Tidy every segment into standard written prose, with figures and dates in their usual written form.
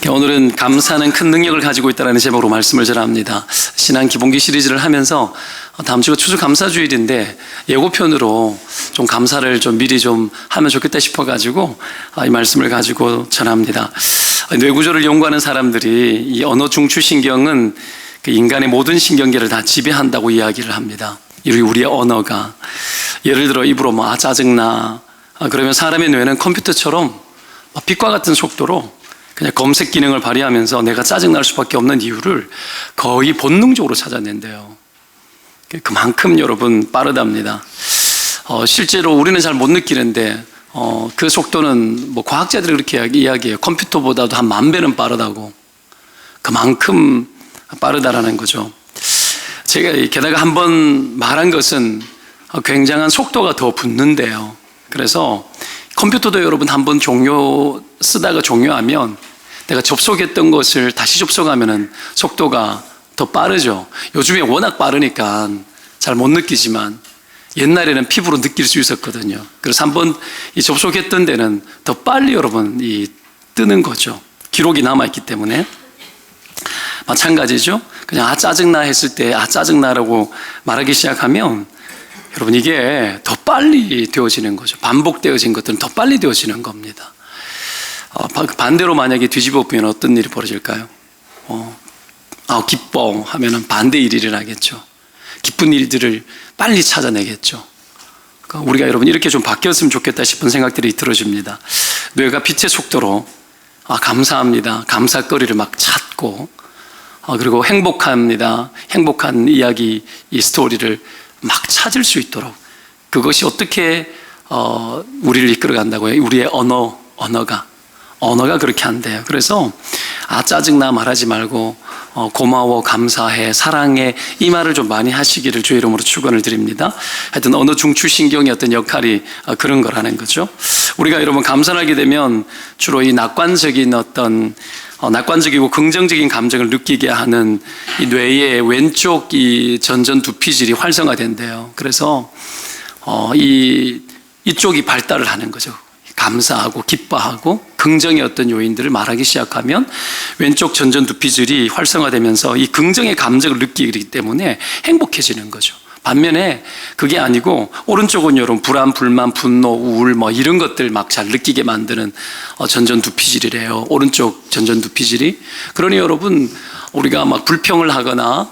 오늘은 감사는 큰 능력을 가지고 있다는 제목으로 말씀을 전합니다. 신앙 기본기 시리즈를 하면서 다음 주가 추수감사주일인데 예고편으로 좀 감사를 좀 미리 좀 하면 좋겠다 싶어가지고 이 말씀을 가지고 전합니다. 뇌구조를 연구하는 사람들이 이 언어 중추신경은 그 인간의 모든 신경계를 다 지배한다고 이야기를 합니다. 우리의 언어가 예를 들어 입으로 짜증나 그러면 사람의 뇌는 컴퓨터처럼 빛과 같은 속도로 그냥 검색 기능을 발휘하면서 내가 짜증날 수밖에 없는 이유를 거의 본능적으로 찾아낸대요. 그만큼 여러분 빠르답니다. 실제로 우리는 잘 못 느끼는데 그 속도는 과학자들이 그렇게 이야기해요. 컴퓨터보다도 한 10,000배는 빠르다고. 그만큼 빠르다라는 거죠. 제가 게다가 한번 말한 것은 굉장한 속도가 더 붙는데요. 그래서 컴퓨터도 여러분 한번 쓰다가 종료하면 내가 접속했던 것을 다시 접속하면 속도가 더 빠르죠. 요즘에 워낙 빠르니까 잘 못 느끼지만 옛날에는 피부로 느낄 수 있었거든요. 그래서 한번 접속했던 데는 더 빨리 여러분 뜨는 거죠. 기록이 남아있기 때문에. 마찬가지죠. 그냥 짜증나 했을 때 짜증나라고 말하기 시작하면 여러분 이게 더 빨리 되어지는 거죠. 반복되어진 것들은 더 빨리 되어지는 겁니다. 반대로 만약에 뒤집어 보면 어떤 일이 벌어질까요? 기뻐 하면은 반대 일이 일어나겠죠. 기쁜 일들을 빨리 찾아내겠죠. 그러니까 우리가 여러분 이렇게 좀 바뀌었으면 좋겠다 싶은 생각들이 들어집니다. 뇌가 빛의 속도로 감사합니다. 감사거리를 막 찾고 그리고 행복합니다. 행복한 이야기, 이 스토리를 막 찾을 수 있도록 그것이 어떻게 우리를 이끌어간다고요? 우리의 언어가 그렇게 한대요. 그래서 짜증나 말하지 말고 고마워, 감사해, 사랑해 이 말을 좀 많이 하시기를 주의 이름으로 축원을 드립니다. 하여튼 언어 중추신경의 어떤 역할이 그런 거라는 거죠. 우리가 여러분 감사하게 되면 주로 이 낙관적이고 긍정적인 감정을 느끼게 하는 이 뇌의 왼쪽 이 전전두피질이 활성화된대요. 그래서 이쪽이 발달을 하는 거죠. 감사하고 기뻐하고 긍정의 어떤 요인들을 말하기 시작하면 왼쪽 전전두피질이 활성화되면서 이 긍정의 감정을 느끼기 때문에 행복해지는 거죠. 반면에 그게 아니고 오른쪽은 여러분 불안, 불만, 분노, 우울 이런 것들 막 잘 느끼게 만드는 전전두피질이래요. 오른쪽 전전두피질이. 그러니 여러분 우리가 막 불평을 하거나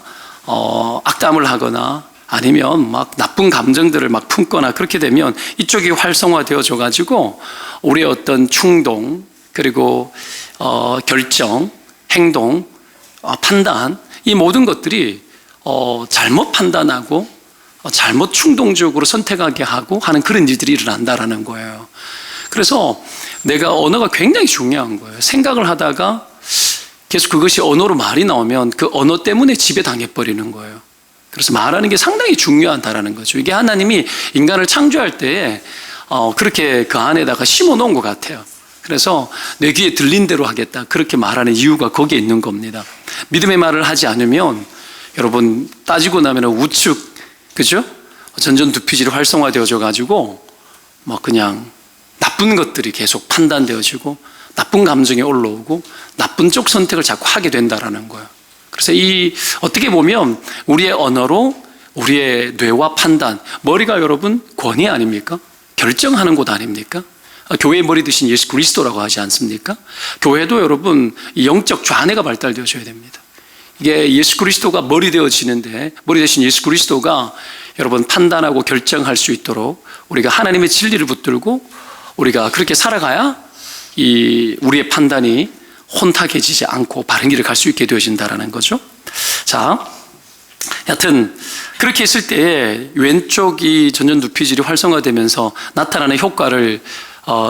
악담을 하거나 아니면 막 나쁜 감정들을 막 품거나 그렇게 되면 이쪽이 활성화되어져 가지고 우리의 어떤 충동 그리고 결정, 행동, 판단 이 모든 것들이 잘못 판단하고 잘못 충동적으로 선택하게 하고 하는 그런 일들이 일어난다라는 거예요. 그래서 내가 언어가 굉장히 중요한 거예요. 생각을 하다가 계속 그것이 언어로 말이 나오면 그 언어 때문에 지배당해버리는 거예요. 그래서 말하는 게 상당히 중요하다라는 거죠. 이게 하나님이 인간을 창조할 때 그렇게 그 안에다가 심어 놓은 것 같아요. 그래서 내 귀에 들린 대로 하겠다 그렇게 말하는 이유가 거기에 있는 겁니다. 믿음의 말을 하지 않으면 여러분 따지고 나면 우측 그죠? 전전두피질이 활성화되어져 가지고 그냥 나쁜 것들이 계속 판단되어지고 나쁜 감정이 올라오고 나쁜 쪽 선택을 자꾸 하게 된다라는 거예요. 그래서 어떻게 보면 우리의 언어로 우리의 뇌와 판단, 머리가 여러분 권위 아닙니까? 결정하는 곳 아닙니까? 교회의 머리 대신 예수 그리스도라고 하지 않습니까? 교회도 여러분 이 영적 좌뇌가 발달되어져야 됩니다. 이게 예수 그리스도가 머리 되어지는데 머리 대신 예수 그리스도가 여러분 판단하고 결정할 수 있도록 우리가 하나님의 진리를 붙들고 우리가 그렇게 살아가야 우리의 판단이 혼탁해지지 않고 바른 길을 갈 수 있게 되어진다는 거죠. 자, 여하튼 그렇게 했을 때 왼쪽이 전전두피질이 활성화되면서 나타나는 효과를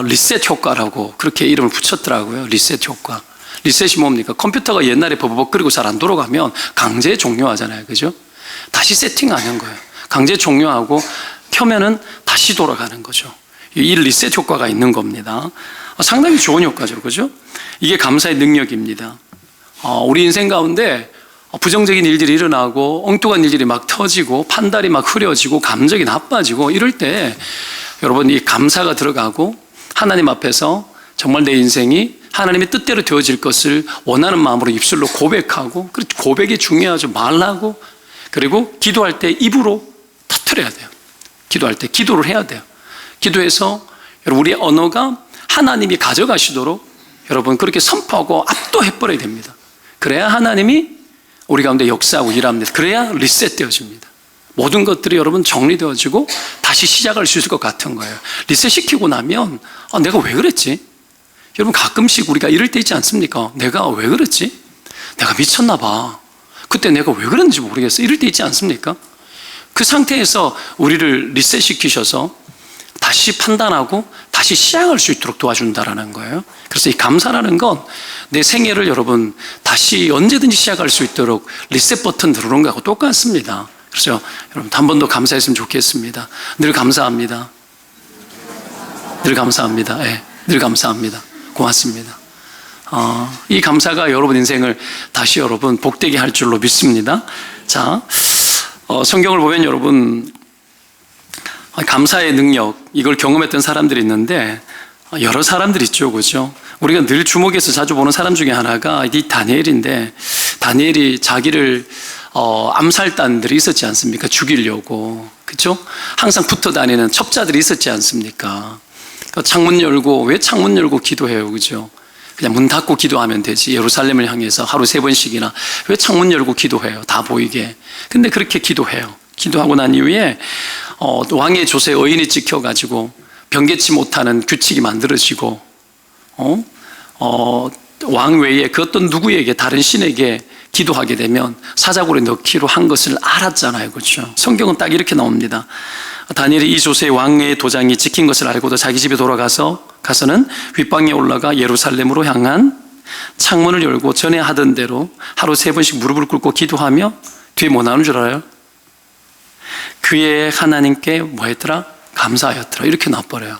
리셋 효과라고 그렇게 이름을 붙였더라고요. 리셋 효과. 리셋이 뭡니까? 컴퓨터가 옛날에 버벅 끓이고 잘 안 돌아가면 강제 종료하잖아요. 그죠? 다시 세팅하는 거예요. 강제 종료하고 켜면은 다시 돌아가는 거죠. 이 리셋 효과가 있는 겁니다. 상당히 좋은 효과죠. 그죠? 이게 감사의 능력입니다. 우리 인생 가운데 부정적인 일들이 일어나고 엉뚱한 일들이 막 터지고 판단이 막 흐려지고 감정이 나빠지고 이럴 때 여러분 이 감사가 들어가고 하나님 앞에서 정말 내 인생이 하나님의 뜻대로 되어질 것을 원하는 마음으로 입술로 고백하고, 고백이 중요하죠. 말하고, 그리고 기도할 때 입으로 터뜨려야 돼요. 기도할 때 기도를 해야 돼요. 기도해서 여러분 우리의 언어가 하나님이 가져가시도록 여러분 그렇게 선포하고 압도해버려야 됩니다. 그래야 하나님이 우리 가운데 역사하고 일합니다. 그래야 리셋되어집니다. 모든 것들이 여러분 정리되어지고 다시 시작할 수 있을 것 같은 거예요. 리셋시키고 나면 내가 왜 그랬지? 여러분 가끔씩 우리가 이럴 때 있지 않습니까? 내가 왜 그랬지? 내가 미쳤나 봐. 그때 내가 왜 그랬는지 모르겠어. 이럴 때 있지 않습니까? 그 상태에서 우리를 리셋시키셔서 다시 판단하고 다시 시작할 수 있도록 도와준다라는 거예요. 그래서 이 감사라는 건 내 생애를 여러분 다시 언제든지 시작할 수 있도록 리셋 버튼 누르는 거하고 똑같습니다. 그래서 여러분 한 번 더 감사했으면 좋겠습니다. 늘 감사합니다. 늘 감사합니다. 네, 늘 감사합니다. 고맙습니다. 이 감사가 여러분 인생을 다시 여러분 복되게 할 줄로 믿습니다. 자, 성경을 보면 여러분 감사의 능력, 이걸 경험했던 사람들이 있는데 여러 사람들이 있죠, 그죠? 우리가 늘 주목해서 자주 보는 사람 중에 하나가 이 다니엘인데, 다니엘이 자기를 암살단들이 있었지 않습니까? 죽이려고, 그죠? 항상 붙어 다니는 첩자들이 있었지 않습니까? 창문 열고, 왜 창문 열고 기도해요, 그죠? 그냥 문 닫고 기도하면 되지. 예루살렘을 향해서 하루 3번씩이나 왜 창문 열고 기도해요? 다 보이게. 근데 그렇게 기도해요. 기도하고 난 이후에 왕의 조세 의인이 찍혀가지고 변개치 못하는 규칙이 만들어지고 왕 외에 그 어떤 누구에게 다른 신에게 기도하게 되면 사자굴에 넣기로 한 것을 알았잖아요, 그렇죠? 성경은 딱 이렇게 나옵니다. 다니엘이 이 조세 왕의 도장이 찍힌 것을 알고도 자기 집에 가서는 윗방에 올라가 예루살렘으로 향한 창문을 열고 전에 하던 대로 하루 3번씩 무릎을 꿇고 기도하며 뒤에 뭐 나오는 줄 알아요? 그의 하나님께 뭐 했더라? 감사하였더라. 이렇게 나와버려요.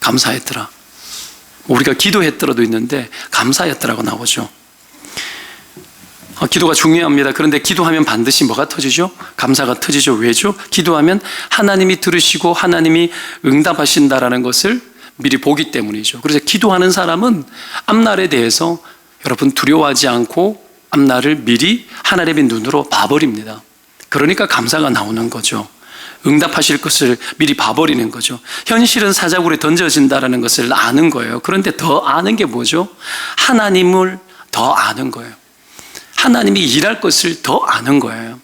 감사했더라. 우리가 기도했더라도 있는데 감사했더라고 나오죠. 기도가 중요합니다. 그런데 기도하면 반드시 뭐가 터지죠? 감사가 터지죠. 왜죠? 기도하면 하나님이 들으시고 하나님이 응답하신다라는 것을 미리 보기 때문이죠. 그래서 기도하는 사람은 앞날에 대해서 여러분 두려워하지 않고 앞날을 미리 하나님의 눈으로 봐버립니다. 그러니까 감사가 나오는 거죠. 응답하실 것을 미리 봐버리는 거죠. 현실은 사자굴에 던져진다는 것을 아는 거예요. 그런데 더 아는 게 뭐죠? 하나님을 더 아는 거예요. 하나님이 일할 것을 더 아는 거예요.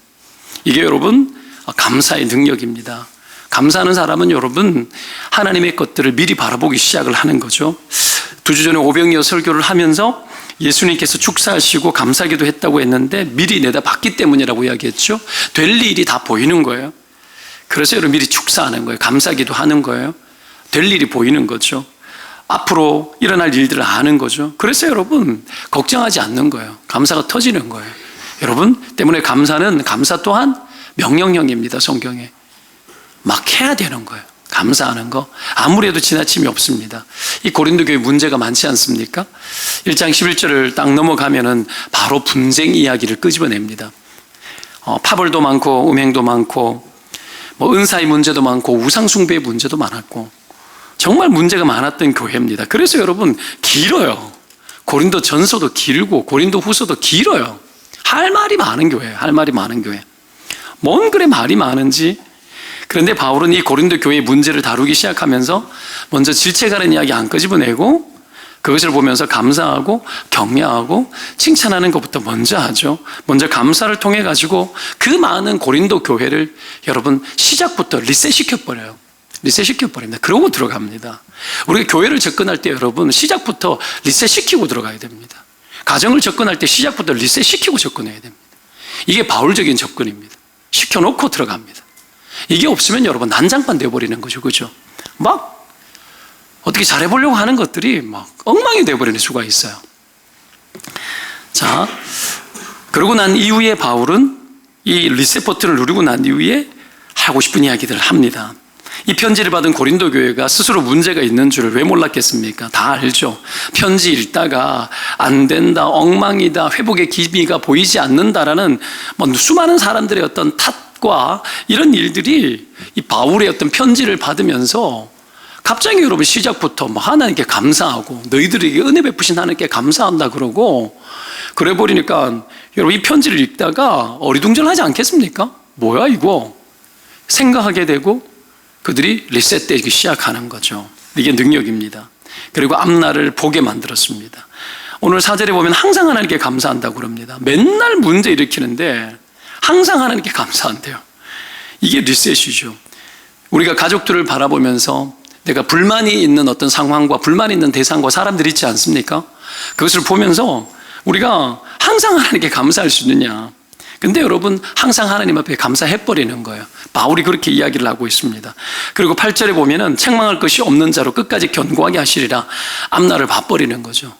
이게 여러분 감사의 능력입니다. 감사하는 사람은 여러분 하나님의 것들을 미리 바라보기 시작을 하는 거죠. 2주 전에 오병이어 설교를 하면서 예수님께서 축사하시고 감사기도 했다고 했는데 미리 내다봤기 때문이라고 이야기했죠. 될 일이 다 보이는 거예요. 그래서 여러분 미리 축사하는 거예요. 감사기도 하는 거예요. 될 일이 보이는 거죠. 앞으로 일어날 일들을 아는 거죠. 그래서 여러분 걱정하지 않는 거예요. 감사가 터지는 거예요. 여러분 때문에 감사 또한 명령형입니다. 성경에 막 해야 되는 거예요. 감사하는 거 아무리 해도 지나침이 없습니다. 이 고린도 교회 문제가 많지 않습니까? 1장 11절을 딱 넘어가면은 바로 분쟁 이야기를 끄집어냅니다. 파벌도 많고 음행도 많고 뭐 은사의 문제도 많고 우상숭배의 문제도 많았고 정말 문제가 많았던 교회입니다. 그래서 여러분 길어요. 고린도 전서도 길고 고린도 후서도 길어요. 할 말이 많은 교회예요. 할 말이 많은 교회. 뭔 그래 말이 많은지. 그런데 바울은 이 고린도 교회의 문제를 다루기 시작하면서 먼저 질책하는 이야기 안 끄집어내고 그것을 보면서 감사하고 격려하고 칭찬하는 것부터 먼저 하죠. 먼저 감사를 통해 가지고 그 많은 고린도 교회를 여러분 시작부터 리셋시켜버려요. 리셋시켜버립니다. 그러고 들어갑니다. 우리가 교회를 접근할 때 여러분 시작부터 리셋시키고 들어가야 됩니다. 가정을 접근할 때 시작부터 리셋시키고 접근해야 됩니다. 이게 바울적인 접근입니다. 시켜놓고 들어갑니다. 이게 없으면 여러분 난장판 되어버리는 거죠. 그죠? 막 어떻게 잘해보려고 하는 것들이 막 엉망이 되어버리는 수가 있어요. 자, 그러고 난 이후에 바울은 이 리셋 버튼을 누르고 난 이후에 하고 싶은 이야기들을 합니다. 이 편지를 받은 고린도 교회가 스스로 문제가 있는 줄을 왜 몰랐겠습니까? 다 알죠. 편지 읽다가 안 된다, 엉망이다, 회복의 기미가 보이지 않는다라는 수많은 사람들의 어떤 탓과 이런 일들이 이 바울의 어떤 편지를 받으면서 갑자기 여러분 시작부터 뭐 하나님께 감사하고 너희들에게 은혜 베푸신 하나님께 감사한다 그러고 그래 버리니까 여러분 이 편지를 읽다가 어리둥절하지 않겠습니까? 뭐야 이거? 생각하게 되고 그들이 리셋되기 시작하는 거죠. 이게 능력입니다. 그리고 앞날을 보게 만들었습니다. 오늘 4절에 보면 항상 하나님께 감사한다고 그럽니다. 맨날 문제 일으키는데 항상 하나님께 감사한대요. 이게 리셋이죠. 우리가 가족들을 바라보면서 내가 불만이 있는 어떤 상황과 불만이 있는 대상과 사람들이 있지 않습니까? 그것을 보면서 우리가 항상 하나님께 감사할 수 있느냐. 근데 여러분 항상 하나님 앞에 감사해버리는 거예요. 바울이 그렇게 이야기를 하고 있습니다. 그리고 8절에 보면은 책망할 것이 없는 자로 끝까지 견고하게 하시리라. 앞날을 봐버리는 거죠.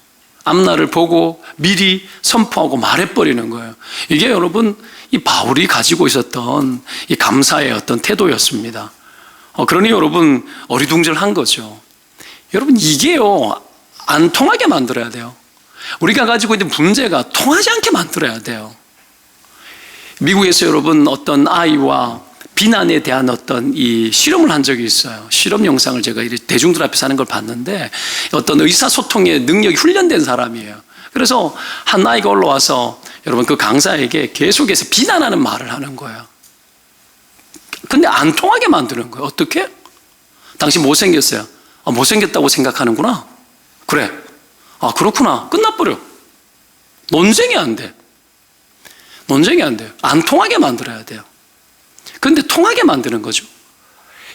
앞날을 보고 미리 선포하고 말해버리는 거예요. 이게 여러분 이 바울이 가지고 있었던 이 감사의 어떤 태도였습니다. 그러니 여러분 어리둥절한 거죠. 여러분 이게요 안 통하게 만들어야 돼요. 우리가 가지고 있는 문제가 통하지 않게 만들어야 돼요. 미국에서 여러분 어떤 아이와 비난에 대한 어떤 이 실험을 한 적이 있어요. 실험 영상을 제가 대중들 앞에서 하는 걸 봤는데 어떤 의사소통의 능력이 훈련된 사람이에요. 그래서 한 아이가 올라와서 여러분 그 강사에게 계속해서 비난하는 말을 하는 거예요. 근데 안 통하게 만드는 거예요. 어떻게? 당신 못생겼어요. 못생겼다고 생각하는구나. 그래. 그렇구나. 끝나버려. 논쟁이 안 돼. 논쟁이 안 돼요. 안 통하게 만들어야 돼요. 그런데 통하게 만드는 거죠.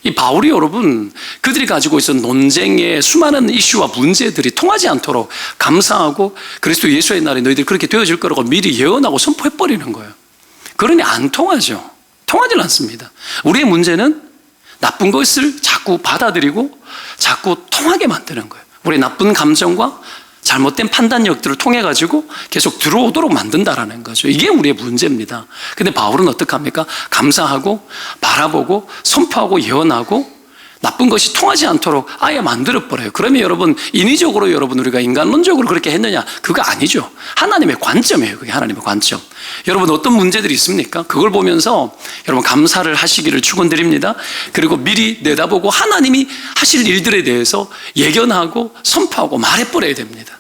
이 바울이 여러분 그들이 가지고 있었던 논쟁의 수많은 이슈와 문제들이 통하지 않도록 감사하고 그리스도 예수의 날에 너희들이 그렇게 되어질 거라고 미리 예언하고 선포해버리는 거예요. 그러니 안 통하죠. 통하지 않습니다. 우리의 문제는 나쁜 것을 자꾸 받아들이고 자꾸 통하게 만드는 거예요. 우리의 나쁜 감정과 잘못된 판단력들을 통해 가지고 계속 들어오도록 만든다라는 거죠. 이게 우리의 문제입니다. 근데 바울은 어떻게 합니까? 감사하고 바라보고 선포하고 예언하고 나쁜 것이 통하지 않도록 아예 만들어버려요. 그러면 여러분 인위적으로 여러분 우리가 인간론적으로 그렇게 했느냐? 그거 아니죠. 하나님의 관점이에요. 그게 하나님의 관점. 여러분 어떤 문제들이 있습니까? 그걸 보면서 여러분 감사를 하시기를 축원드립니다. 그리고 미리 내다보고 하나님이 하실 일들에 대해서 예견하고 선포하고 말해버려야 됩니다.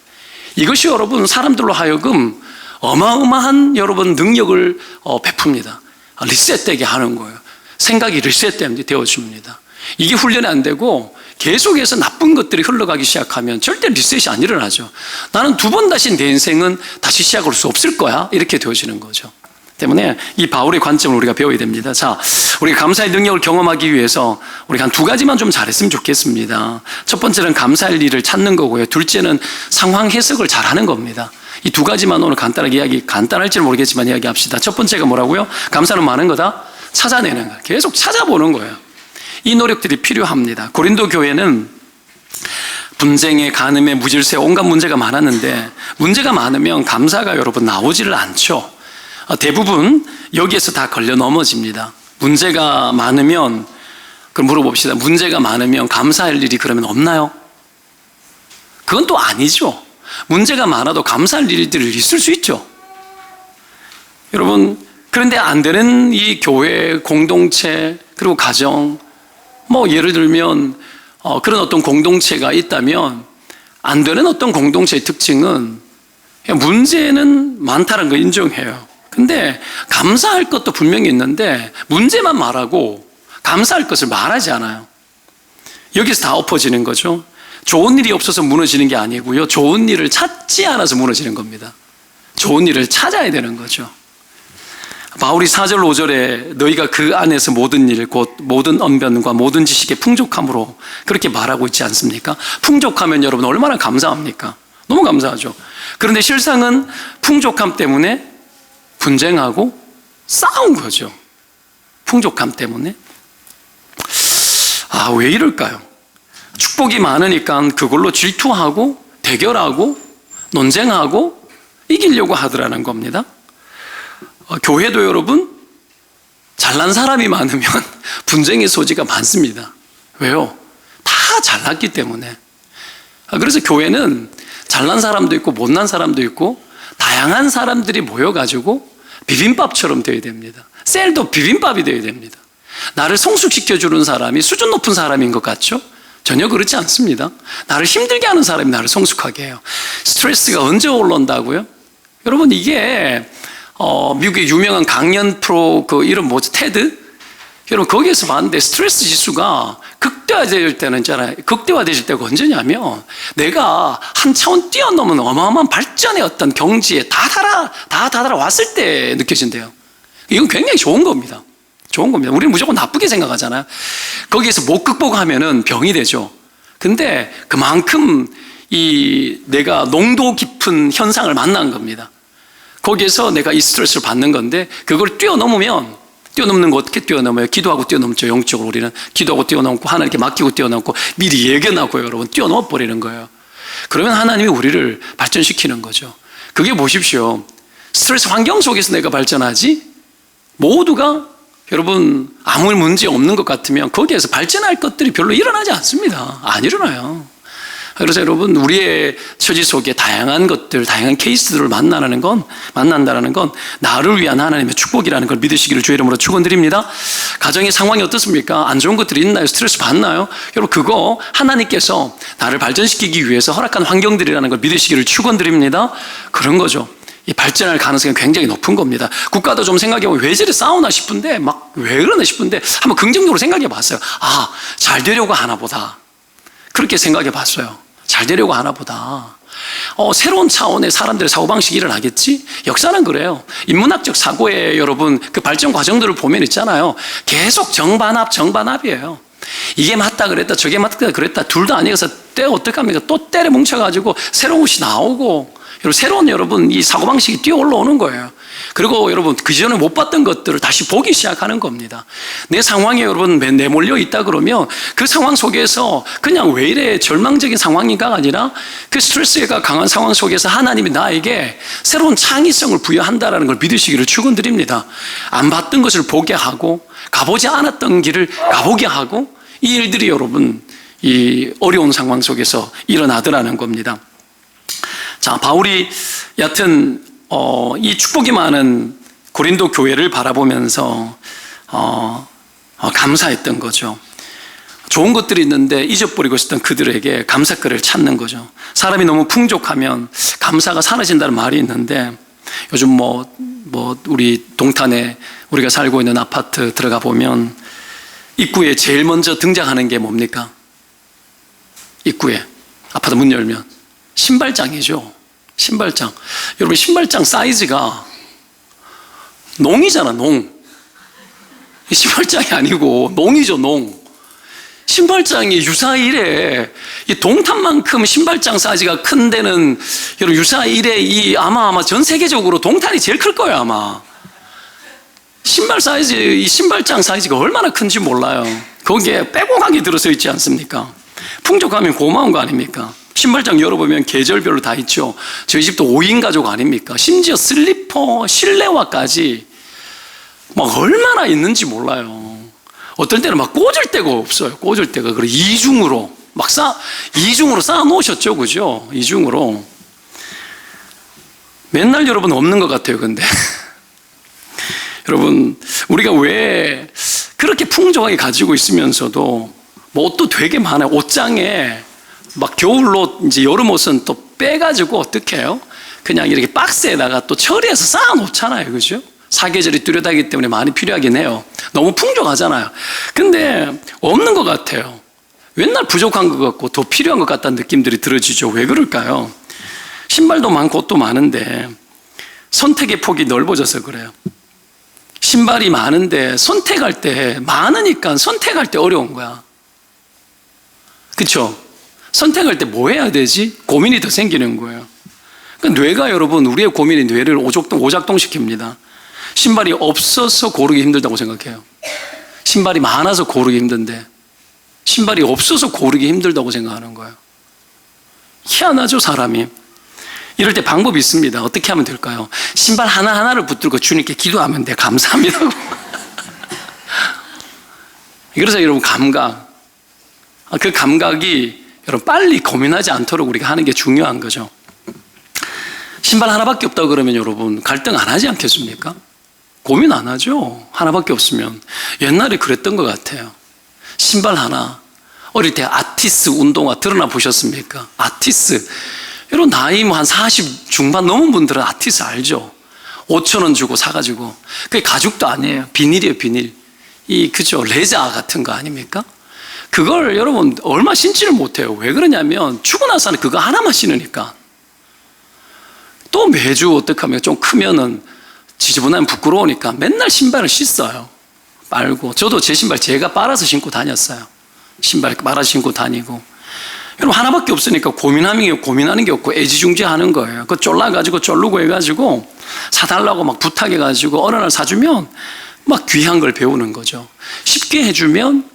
이것이 여러분 사람들로 하여금 어마어마한 여러분 능력을 베풉니다. 리셋되게 하는 거예요. 생각이 리셋되어줍니다. 이게 훈련이 안 되고 계속해서 나쁜 것들이 흘러가기 시작하면 절대 리셋이 안 일어나죠. 나는 두 번 다시 내 인생은 다시 시작할 수 없을 거야. 이렇게 되어지는 거죠. 때문에 이 바울의 관점을 우리가 배워야 됩니다. 자, 우리가 감사의 능력을 경험하기 위해서 우리가 한 두 가지만 좀 잘했으면 좋겠습니다. 첫 번째는 감사할 일을 찾는 거고요. 둘째는 상황 해석을 잘하는 겁니다. 이 두 가지만 오늘 간단할지는 모르겠지만 이야기합시다. 첫 번째가 뭐라고요? 감사는 많은 거다? 찾아내는 거예요. 계속 찾아보는 거예요. 이 노력들이 필요합니다. 고린도 교회는 분쟁에 간음에 무질서에 온갖 문제가 많았는데 문제가 많으면 감사가 여러분 나오지를 않죠. 대부분 여기에서 다 걸려 넘어집니다. 문제가 많으면 그럼 물어봅시다. 문제가 많으면 감사할 일이 그러면 없나요? 그건 또 아니죠. 문제가 많아도 감사할 일들이 있을 수 있죠. 여러분 그런데 안 되는 이 교회 공동체 그리고 가정 예를 들면 그런 어떤 공동체가 있다면 안 되는 어떤 공동체의 특징은 문제는 많다는 거 인정해요. 근데 감사할 것도 분명히 있는데 문제만 말하고 감사할 것을 말하지 않아요. 여기서 다 엎어지는 거죠. 좋은 일이 없어서 무너지는 게 아니고요. 좋은 일을 찾지 않아서 무너지는 겁니다. 좋은 일을 찾아야 되는 거죠. 바울이 4절 5절에 너희가 그 안에서 모든 일 곧 모든 언변과 모든 지식의 풍족함으로 그렇게 말하고 있지 않습니까? 풍족하면 여러분 얼마나 감사합니까? 너무 감사하죠. 그런데 실상은 풍족함 때문에 분쟁하고 싸운 거죠. 풍족함 때문에. 왜 이럴까요? 축복이 많으니까 그걸로 질투하고 대결하고 논쟁하고 이기려고 하더라는 겁니다. 교회도 여러분 잘난 사람이 많으면 분쟁의 소지가 많습니다. 왜요? 다 잘났기 때문에. 그래서 교회는 잘난 사람도 있고 못난 사람도 있고 다양한 사람들이 모여가지고 비빔밥처럼 되어야 됩니다. 셀도 비빔밥이 되어야 됩니다. 나를 성숙시켜주는 사람이 수준 높은 사람인 것 같죠? 전혀 그렇지 않습니다. 나를 힘들게 하는 사람이 나를 성숙하게 해요. 스트레스가 언제 올라온다고요? 여러분, 이게 미국의 유명한 강연 프로 그 이름 뭐죠? 테드? 여러분, 거기에서 봤는데 스트레스 지수가 극대화될 때는 있잖아요. 극대화되실 때가 언제냐면 내가 한 차원 뛰어넘은 어마어마한 발전의 어떤 경지에 다 달아왔을 때 느껴진대요. 이건 굉장히 좋은 겁니다. 좋은 겁니다. 우리는 무조건 나쁘게 생각하잖아요. 거기에서 못 극복하면은 병이 되죠. 근데 그만큼 내가 농도 깊은 현상을 만난 겁니다. 거기에서 내가 이 스트레스를 받는 건데, 그걸 뛰어넘는 거 어떻게 뛰어넘어요? 기도하고 뛰어넘죠. 영적으로 우리는 기도하고 뛰어넘고 하나님께 맡기고 뛰어넘고 미리 예견하고 여러분 뛰어넘어 버리는 거예요. 그러면 하나님이 우리를 발전시키는 거죠. 그게 보십시오. 스트레스 환경 속에서 내가 발전하지, 모두가 여러분 아무 문제 없는 것 같으면 거기에서 발전할 것들이 별로 일어나지 않습니다. 안 일어나요. 그래서 여러분, 우리의 처지 속에 다양한 것들, 다양한 케이스들을 만난다는 건 나를 위한 하나님의 축복이라는 걸 믿으시기를 주의 이름으로 축원드립니다. 가정의 상황이 어떻습니까? 안 좋은 것들이 있나요? 스트레스 받나요? 여러분, 그거 하나님께서 나를 발전시키기 위해서 허락한 환경들이라는 걸 믿으시기를 축원드립니다. 그런 거죠. 이 발전할 가능성이 굉장히 높은 겁니다. 국가도 좀 생각해보면 왜 저리 싸우나 싶은데, 막 왜 그러나 싶은데 한번 긍정적으로 생각해 봤어요. 잘 되려고 하나 보다. 그렇게 생각해 봤어요. 잘 되려고 하나 보다. 새로운 차원의 사람들의 사고방식이 일어나겠지? 역사는 그래요. 인문학적 사고의 여러분 그 발전 과정들을 보면 있잖아요. 계속 정반합이에요. 이게 맞다 그랬다, 저게 맞다 그랬다, 둘 다 아니어서 어떡합니까? 또 때려 뭉쳐가지고 새로운 것이 나오고, 새로운 여러분 이 사고방식이 뛰어 올라오는 거예요. 그리고 여러분 그전에 못 봤던 것들을 다시 보기 시작하는 겁니다. 내 상황에 여러분 내몰려 있다 그러면 그 상황 속에서 그냥 왜 이래 절망적인 상황인가가 아니라 그 스트레스가 강한 상황 속에서 하나님이 나에게 새로운 창의성을 부여한다는 걸 믿으시기를 축원드립니다. 안 봤던 것을 보게 하고 가보지 않았던 길을 가보게 하고, 이 일들이 여러분 이 어려운 상황 속에서 일어나더라는 겁니다. 자, 바울이 여하튼 이 축복이 많은 고린도 교회를 바라보면서 감사했던 거죠. 좋은 것들이 있는데 잊어버리고 있었던 그들에게 감사거리를 찾는 거죠. 사람이 너무 풍족하면 감사가 사라진다는 말이 있는데, 요즘 우리 동탄에 우리가 살고 있는 아파트 들어가 보면 입구에 제일 먼저 등장하는 게 뭡니까? 입구에 아파트 문 열면 신발장이죠. 신발장. 여러분, 신발장 사이즈가 농이잖아, 농. 신발장이 아니고 농이죠, 농. 신발장이 유사일에 이 동탄만큼 신발장 사이즈가 큰 데는 여러분 유사일에 아마 전 세계적으로 동탄이 제일 클 거예요, 아마. 이 신발장 사이즈가 얼마나 큰지 몰라요. 거기에 빼곡하게 들어서 있지 않습니까? 풍족하면 고마운 거 아닙니까? 신발장 열어보면 계절별로 다 있죠. 저희 집도 5인 가족 아닙니까? 심지어 슬리퍼, 실내화까지 막 얼마나 있는지 몰라요. 어떨 때는 막 꽂을 데가 없어요. 꽂을 데가. 그리고 이중으로 쌓아 놓으셨죠, 그죠? 이중으로. 맨날 여러분 없는 것 같아요, 근데. 여러분, 우리가 왜 그렇게 풍족하게 가지고 있으면서도 옷도 되게 많아요. 옷장에 막 겨울옷, 이제 여름옷은 또 빼가지고 어떻게 해요? 그냥 이렇게 박스에다가 또 처리해서 쌓아 놓잖아요, 그죠? 사계절이 뚜렷하기 때문에 많이 필요하긴 해요. 너무 풍족하잖아요. 근데 없는 것 같아요. 맨날 부족한 것 같고 더 필요한 것 같다는 느낌들이 들어지죠. 왜 그럴까요? 신발도 많고 옷도 많은데 선택의 폭이 넓어져서 그래요. 신발이 많은데 선택할 때 많으니까 선택할 때 어려운 거야. 그렇죠? 선택할 때 뭐 해야 되지? 고민이 더 생기는 거예요. 그러니까 뇌가 여러분, 우리의 고민이 뇌를 오작동시킵니다. 신발이 없어서 고르기 힘들다고 생각해요. 신발이 많아서 고르기 힘든데 신발이 없어서 고르기 힘들다고 생각하는 거예요. 희한하죠, 사람이. 이럴 때 방법이 있습니다. 어떻게 하면 될까요? 신발 하나하나를 붙들고 주님께 기도하면 돼. 감사합니다. 그래서 여러분, 그 감각이 여러분 빨리 고민하지 않도록 우리가 하는 게 중요한 거죠. 신발 하나밖에 없다고 그러면 여러분 갈등 안 하지 않겠습니까? 고민 안 하죠. 하나밖에 없으면. 옛날에 그랬던 것 같아요. 신발 하나. 어릴 때 아티스 운동화 드러나 보셨습니까? 아티스. 여러분, 나이 뭐 한 40 중반 넘은 분들은 아티스 알죠? 5,000원 주고 사가지고. 그게 가죽도 아니에요. 비닐이에요, 비닐. 그죠? 레자 같은 거 아닙니까? 그걸 여러분, 얼마 신지를 못해요. 왜 그러냐면, 주고 나서는 그거 하나만 신으니까. 또 매주 어떻게 하면 좀 크면은 지저분하면 부끄러우니까 맨날 신발을 씻어요. 빨고. 저도 제 신발 제가 빨아서 신고 다녔어요. 신발 빨아 신고 다니고. 여러분, 하나밖에 없으니까 고민하는 게 없고 애지중지하는 거예요. 그거 쫄라가지고 쫄르고 해가지고 사달라고 막 부탁해가지고 어느 날 사주면 막 귀한 걸 배우는 거죠. 쉽게 해주면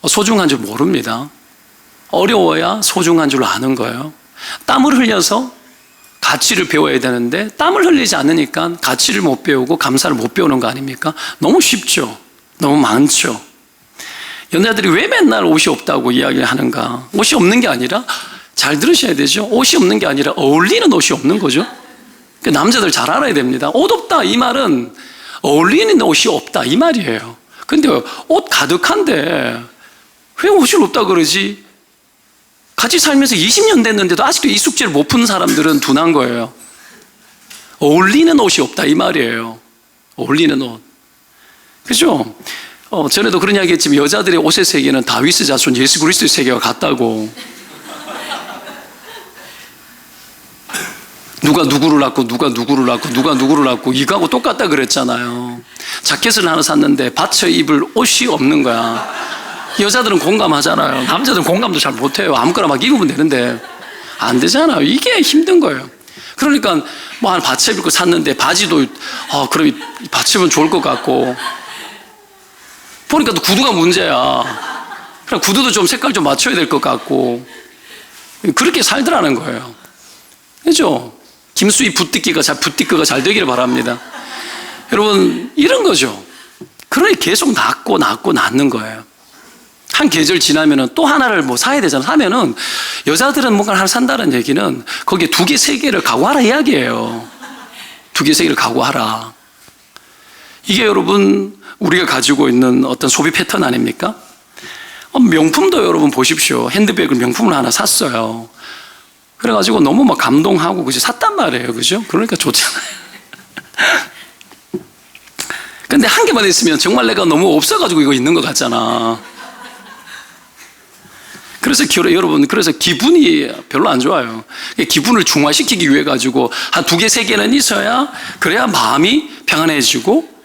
소중한 줄 모릅니다. 어려워야 소중한 줄 아는 거예요. 땀을 흘려서 가치를 배워야 되는데 땀을 흘리지 않으니까 가치를 못 배우고 감사를 못 배우는 거 아닙니까? 너무 쉽죠. 너무 많죠. 연애들이 왜 맨날 옷이 없다고 이야기하는가? 옷이 없는 게 아니라, 잘 들으셔야 되죠. 옷이 없는 게 아니라 어울리는 옷이 없는 거죠. 남자들 잘 알아야 됩니다. 옷 없다 이 말은 어울리는 옷이 없다 이 말이에요. 근데 옷 가득한데 왜 옷이 없다 그러지? 같이 살면서 20년 됐는데도 아직도 이 숙제를 못 푸는 사람들은 둔한 거예요. 어울리는 옷이 없다 이 말이에요. 어울리는 옷. 그죠? 전에도 그런 이야기 했지만 여자들의 옷의 세계는 다윗의 자손 예수 그리스도의 세계와 같다고. 누가 누구를 낳고 누가 누구를 낳고 누가 누구를 낳고 이거하고 똑같다 그랬잖아요. 자켓을 하나 샀는데 받쳐 입을 옷이 없는 거야. 여자들은 공감하잖아요. 남자들은 공감도 잘 못해요. 아무거나 막 입으면 되는데 안 되잖아요. 이게 힘든 거예요. 그러니까 뭐 한 받쳐 입을 거 샀는데 바지도 그럼 받쳐 입으면 좋을 것 같고 보니까 또 구두가 문제야. 그럼 구두도 좀 색깔 좀 맞춰야 될 것 같고 그렇게 살더라는 거예요. 그죠? 김수희 붓띠기가 잘 되기를 바랍니다. 여러분, 이런 거죠. 그러니 계속 낳는 거예요. 한 계절 지나면은 또 하나를 뭐 사야 되잖아요. 사면은 여자들은 뭔가를 하나 산다는 얘기는 거기에 2개, 3개를 각오하라 이야기예요. 2개, 3개를 각오하라. 이게 여러분, 우리가 가지고 있는 어떤 소비 패턴 아닙니까? 명품도 여러분 보십시오. 핸드백을 명품을 하나 샀어요. 그래가지고 너무 막 감동하고 그죠? 샀단 말이에요. 그죠? 그러니까 좋잖아요. 근데 한 개만 있으면 정말 내가 너무 없어가지고 이거 있는 것 같잖아. 그래서 여러분, 그래서 기분이 별로 안 좋아요. 기분을 중화시키기 위해 가지고 한 2개, 3개는 있어야 그래야 마음이 평안해지고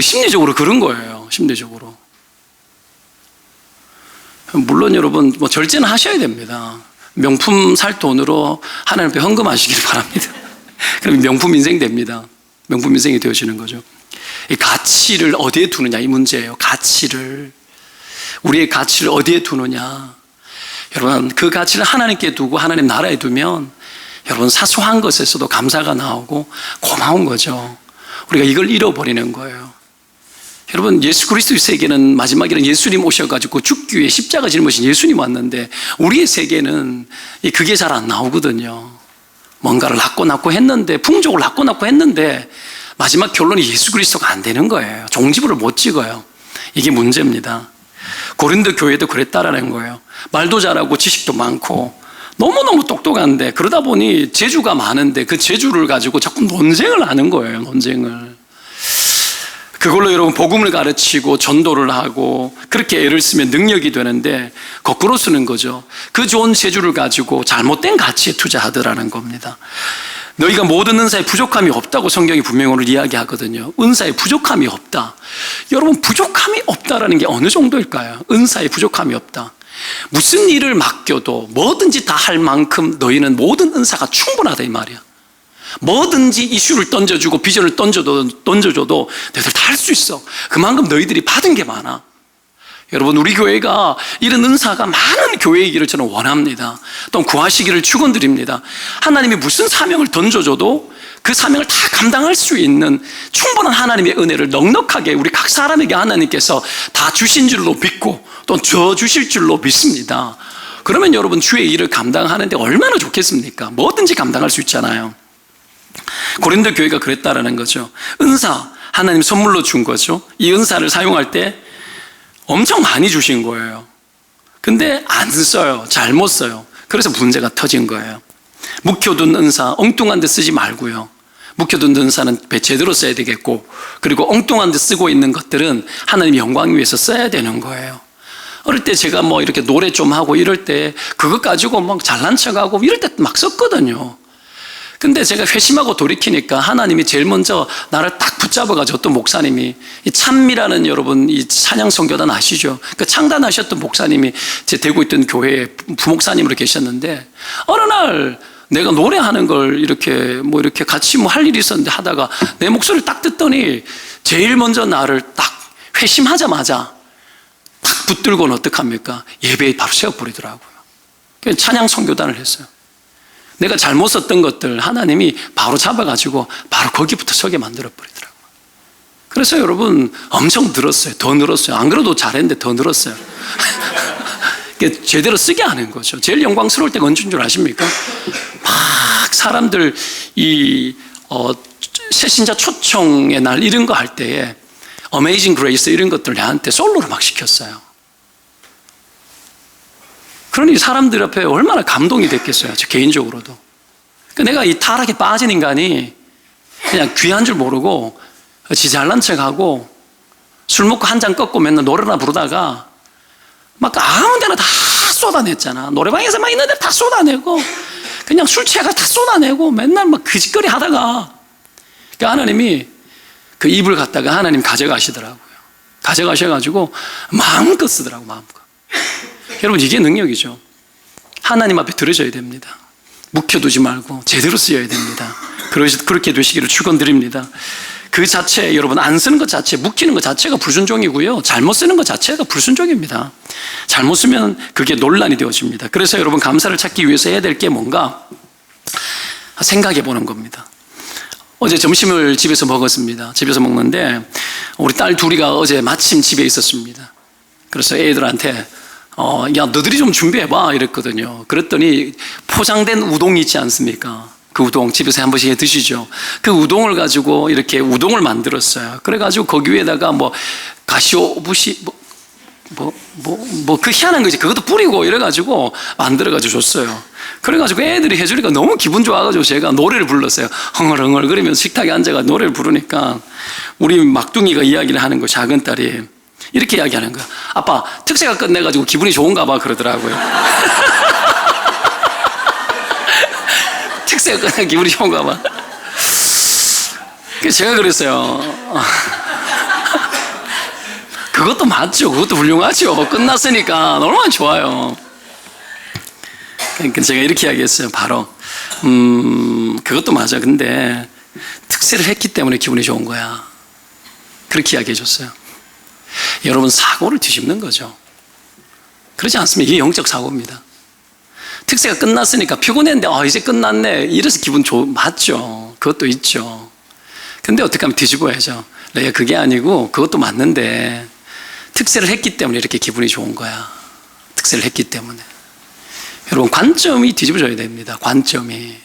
심리적으로 그런 거예요. 심리적으로. 물론 여러분, 뭐 절제는 하셔야 됩니다. 명품 살 돈으로 하나님 앞에 헌금하시길 바랍니다. 그럼 명품 인생 됩니다. 명품 인생이 되어지는 거죠. 이 가치를 어디에 두느냐 이 문제예요. 가치를. 우리의 가치를 어디에 두느냐. 여러분, 그 가치를 하나님께 두고 하나님 나라에 두면 여러분 사소한 것에서도 감사가 나오고 고마운 거죠. 우리가 이걸 잃어버리는 거예요. 여러분, 예수 그리스도의 세계는 마지막에는 예수님 오셔가지고 죽기 위해 십자가 짊으신 예수님 왔는데 우리의 세계는 그게 잘 안 나오거든요. 뭔가를 낳고 했는데, 풍족을 낳고 했는데 마지막 결론이 예수 그리스도가 안 되는 거예요. 종지부를 못 찍어요. 이게 문제입니다. 고린도 교회도 그랬다라는 거예요. 말도 잘하고 지식도 많고 너무너무 똑똑한데 그러다 보니 재주가 많은데 그 재주를 가지고 자꾸 논쟁을 하는 거예요. 논쟁을. 그걸로 여러분 복음을 가르치고 전도를 하고 그렇게 애를 쓰면 능력이 되는데 거꾸로 쓰는 거죠. 그 좋은 재주를 가지고 잘못된 가치에 투자하더라는 겁니다. 너희가 모든 은사에 부족함이 없다고 성경이 분명히 오늘 이야기하거든요. 은사에 부족함이 없다. 여러분, 부족함이 없다라는 게 어느 정도일까요? 은사에 부족함이 없다. 무슨 일을 맡겨도 뭐든지 다 할 만큼 너희는 모든 은사가 충분하다 이 말이야. 뭐든지 이슈를 던져주고 비전을 던져줘도 너희들 다 할 수 있어. 그만큼 너희들이 받은 게 많아. 여러분, 우리 교회가 이런 은사가 많은 교회이기를 저는 원합니다. 또 구하시기를 축원드립니다. 하나님이 무슨 사명을 던져줘도 그 사명을 다 감당할 수 있는 충분한 하나님의 은혜를 넉넉하게 우리 각 사람에게 하나님께서 다 주신 줄로 믿고 또 줘 주실 줄로 믿습니다. 그러면 여러분, 주의 일을 감당하는데 얼마나 좋겠습니까? 뭐든지 감당할 수 있잖아요. 고린도 교회가 그랬다라는 거죠. 은사, 하나님 선물로 준 거죠. 이 은사를 사용할 때 엄청 많이 주신 거예요. 근데 안 써요. 잘못 써요. 그래서 문제가 터진 거예요. 묵혀둔 은사 엉뚱한 데 쓰지 말고요. 묵혀둔 은사는 제대로 써야 되겠고, 그리고 엉뚱한 데 쓰고 있는 것들은 하나님 영광 위해서 써야 되는 거예요. 어릴 때 제가 뭐 이렇게 노래 좀 하고 이럴 때 그거 가지고 막 잘난 척하고 이럴 때 막 썼거든요. 근데 제가 회심하고 돌이키니까 하나님이 제일 먼저 나를 딱 붙잡아가지고, 또 목사님이, 이 찬미라는, 여러분 이 찬양 선교단 아시죠? 그 창단하셨던 목사님이 제 대구 있던 교회에 부목사님으로 계셨는데, 어느 날 내가 노래하는 걸 이렇게 같이 할 일이 있었는데 하다가 내 목소리를 딱 듣더니 제일 먼저 나를 딱 회심하자마자 딱 붙들고는 어떡합니까? 예배에 바로 세워버리더라고요. 찬양 선교단을 했어요. 내가 잘못 썼던 것들 하나님이 바로 잡아가지고 바로 거기부터 서게 만들어버리더라고요. 그래서 여러분 엄청 늘었어요. 더 늘었어요. 안 그래도 잘했는데 더 늘었어요. 제대로 쓰게 하는 거죠. 제일 영광스러울 때가 언제인 줄 아십니까? 막 사람들 새신자 초청의 날 이런 거 할 때에 어메이징 그레이스 이런 것들 내한테 솔로를 막 시켰어요. 그러니 사람들 앞에 얼마나 감동이 됐겠어요. 저 개인적으로도. 내가 이 타락에 빠진 인간이 그냥 귀한 줄 모르고 지 잘난 척하고 술 먹고 한 잔 꺾고 맨날 노래나 부르다가 막 아무 데나 다 쏟아냈잖아. 노래방에서 막 있는데 다 쏟아내고 그냥 술 취해가 다 쏟아내고 맨날 막 그짓거리 하다가, 그러니까 하나님이 그 입을 갖다가 하나님 가져가시더라고요. 가져가셔가지고 마음껏 쓰더라고, 마음껏. 여러분 이게 능력이죠. 하나님 앞에 들어져야 됩니다. 묵혀두지 말고 제대로 쓰여야 됩니다. 그렇게 되시기를 축원드립니다. 그 자체, 여러분 안 쓰는 것 자체, 묵히는 것 자체가 불순종이고요, 잘못 쓰는 것 자체가 불순종입니다. 잘못 쓰면 그게 논란이 되어집니다. 그래서 여러분 감사를 찾기 위해서 해야 될 게 뭔가 생각해 보는 겁니다. 어제 점심을 집에서 먹었습니다. 집에서 먹는데 우리 딸 둘이가 어제 마침 집에 있었습니다. 그래서 애들한테 야 너들이 좀 준비해봐 이랬거든요. 그랬더니 포장된 우동이 있지 않습니까? 그 우동 집에서 한 번씩 해 드시죠. 그 우동을 가지고 이렇게 우동을 만들었어요. 그래가지고 거기 위에다가 뭐 가시오부시 그 희한한 거지, 그것도 뿌리고 이래가지고 만들어가지고 줬어요. 그래가지고 애들이 해주니까 너무 기분 좋아가지고 제가 노래를 불렀어요. 헝얼헝얼 그러면서 식탁에 앉아가 노래를 부르니까 우리 막둥이가 이야기를 하는 거, 작은 딸이 이렇게 이야기하는 거야. 아빠 특세가 끝내가지고 기분이 좋은가 봐 그러더라고요. 특세가 끝내 기분이 좋은가 봐. 그래서 제가 그랬어요. 그것도 맞죠. 그것도 훌륭하죠. 끝났으니까 얼마나 좋아요. 그러니까 제가 이렇게 이야기했어요. 바로 그것도 맞아. 근데 특세를 했기 때문에 기분이 좋은 거야. 그렇게 이야기해 줬어요. 여러분 사고를 뒤집는 거죠. 그렇지 않습니까? 이게 영적 사고입니다. 특세가 끝났으니까 피곤했는데 이제 끝났네 이래서 기분 맞죠. 그것도 있죠. 근데 어떻게 하면 뒤집어야죠. 내가 그게 아니고 그것도 맞는데 특세를 했기 때문에 이렇게 기분이 좋은 거야. 특세를 했기 때문에. 여러분 관점이 뒤집어져야 됩니다. 관점이.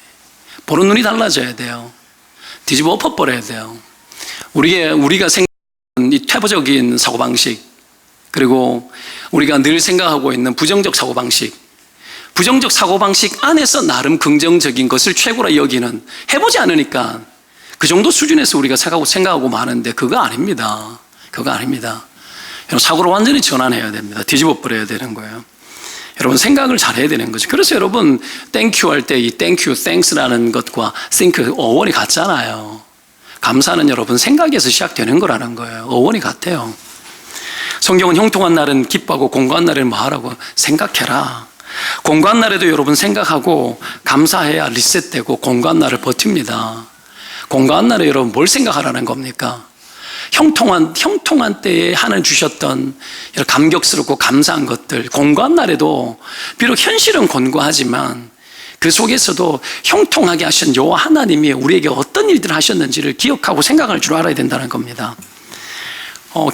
보는 눈이 달라져야 돼요. 뒤집어 엎어버려야 돼요. 우리가 생각하는 이 퇴보적인 사고방식, 그리고 우리가 늘 생각하고 있는 부정적 사고방식, 부정적 사고방식 안에서 나름 긍정적인 것을 최고로 여기는, 해보지 않으니까 그 정도 수준에서 우리가 생각하고 마는데 그거 아닙니다. 그거 아닙니다. 여러분 사고를 완전히 전환해야 됩니다. 뒤집어 버려야 되는 거예요. 여러분 생각을 잘해야 되는 거죠. 그래서 여러분 땡큐 할 때 이 땡큐, 땡스라는 것과 think 어원이 같잖아요. 감사는 여러분 생각에서 시작되는 거라는 거예요. 어원이 같아요. 성경은 형통한 날은 기뻐하고 공고한 날에는 뭐 하라고? 생각해라. 공고한 날에도 여러분 생각하고 감사해야 리셋되고 공고한 날을 버팁니다. 공고한 날에 여러분 뭘 생각하라는 겁니까? 형통한 때에 하나님 주셨던 이런 감격스럽고 감사한 것들, 공고한 날에도 비록 현실은 곤고하지만 그 속에서도 형통하게 하신 요 하나님이 우리에게 어떤 일들을 하셨는지를 기억하고 생각할 줄 알아야 된다는 겁니다.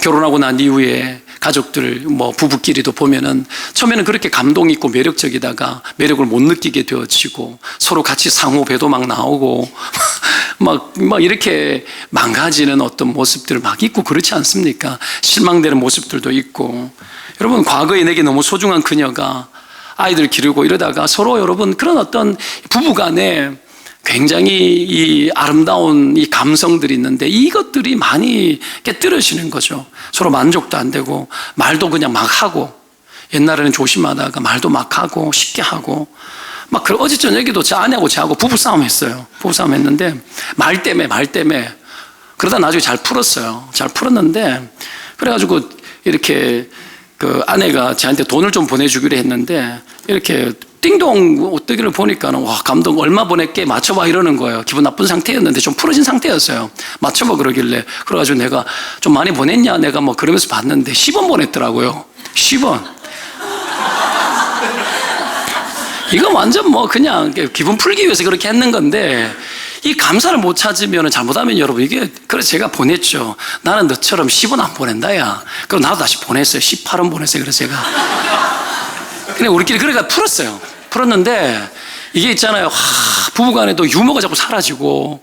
결혼하고 난 이후에 가족들, 부부끼리도 보면은 처음에는 그렇게 감동 있고 매력적이다가 매력을 못 느끼게 되어지고 서로 같이 상호 배도 막 나오고 막 이렇게 망가지는 어떤 모습들을 막 있고 그렇지 않습니까? 실망되는 모습들도 있고. 여러분, 과거에 내게 너무 소중한 그녀가 아이들 기르고 이러다가 서로 여러분 그런 어떤 부부 간에 굉장히 이 아름다운 이 감성들이 있는데 이것들이 많이 깨뜨려지는 거죠. 서로 만족도 안 되고 말도 그냥 막 하고, 옛날에는 조심하다가 말도 막 하고 쉽게 하고 막 어제 저녁에도 제 아내하고 저하고 부부싸움 했어요. 부부싸움 했는데 말 때문에 그러다 나중에 잘 풀었어요. 잘 풀었는데 그래가지고 이렇게 그 아내가 저한테 돈을 좀 보내주기로 했는데 이렇게 띵동 어떻게를 보니까는 와, 감독 얼마 보낼게 맞춰봐 이러는 거예요. 기분 나쁜 상태였는데 좀 풀어진 상태였어요. 맞춰봐 그러길래 그래가지고 내가 좀 많이 보냈냐 내가 뭐 그러면서 봤는데 10원 보냈더라고요. 10원. 이거 완전 뭐 그냥 기분 풀기 위해서 그렇게 했는 건데 이 감사를 못 찾으면 잘못하면 여러분 이게 그래서 제가 보냈죠. 나는 너처럼 10원 안 보낸다 야. 그럼 나도 다시 보냈어요. 18원 보냈어요. 그래서 제가 그냥 우리끼리 그래가 풀었어요. 풀었는데 이게 있잖아요. 부부간에도 유머가 자꾸 사라지고